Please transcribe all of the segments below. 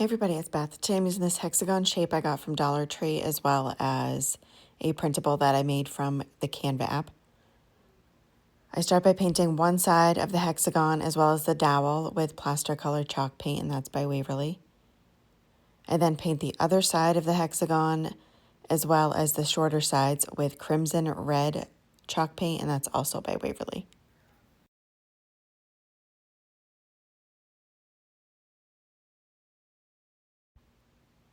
Hey everybody, it's Beth. Today I'm using this hexagon shape I got from Dollar Tree as well as a printable that I made from the Canva app. I start by painting one side of the hexagon as well as the dowel with plaster colored chalk paint, and that's by Waverly. I then paint the other side of the hexagon as well as the shorter sides with crimson red chalk paint, and that's also by Waverly.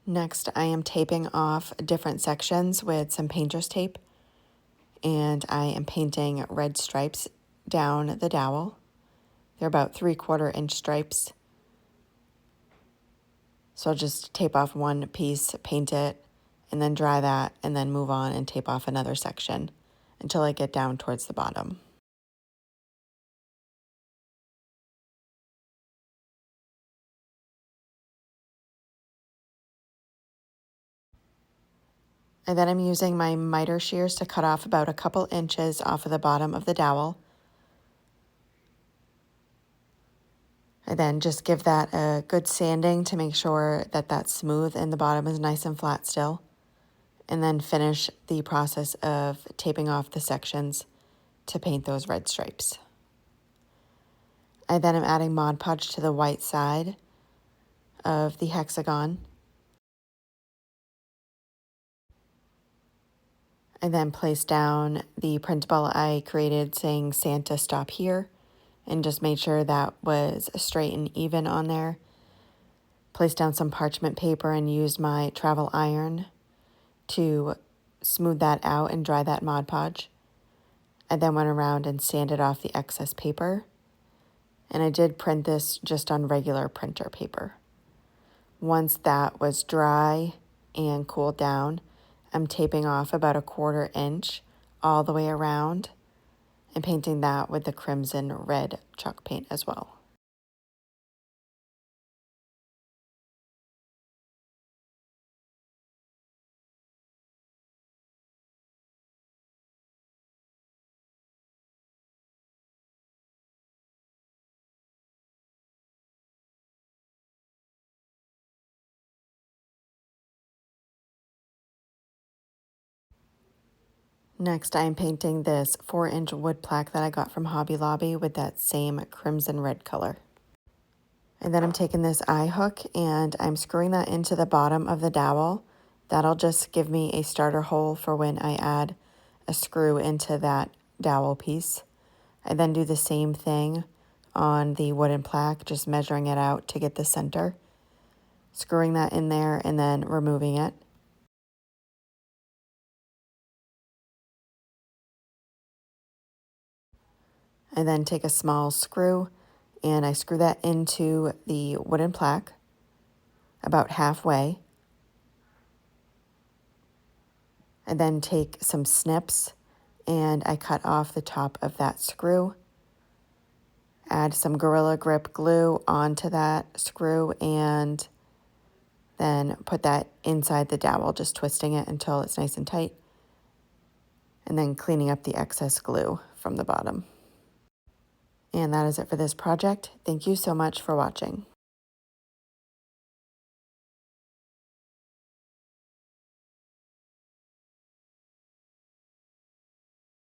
Next, I am taping off different sections with some painter's tape, and I am painting red stripes down the dowel. They're about 3/4 inch stripes. So I'll just tape off one piece, paint it, and then dry that, and then move on and tape off another section until I get down towards the bottom. And then I'm using my miter shears to cut off about a couple inches off of the bottom of the dowel. And then just give that a good sanding to make sure that that's smooth and the bottom is nice and flat still. And then finish the process of taping off the sections to paint those red stripes. I then am adding Mod Podge to the white side of the hexagon. I then place down the printable I created saying Santa stop here, and just made sure that was straight and even on there. Placed down some parchment paper and used my travel iron to smooth that out and dry that Mod Podge. I then went around and sanded off the excess paper, and I did print this just on regular printer paper. Once that was dry and cooled down, I'm taping off about a 1/4 inch all the way around and painting that with the crimson red chalk paint as well. Next, I am painting this 4-inch wood plaque that I got from Hobby Lobby with that same crimson red color. And then I'm taking this eye hook and I'm screwing that into the bottom of the dowel. That'll just give me a starter hole for when I add a screw into that dowel piece. I then do the same thing on the wooden plaque, just measuring it out to get the center, screwing that in there and then removing it. I then take a small screw and I screw that into the wooden plaque about halfway. I then take some snips and I cut off the top of that screw. Add some Gorilla Grip glue onto that screw and then put that inside the dowel, just twisting it until it's nice and tight, and then cleaning up the excess glue from the bottom. And that is it for this project. Thank you so much for watching.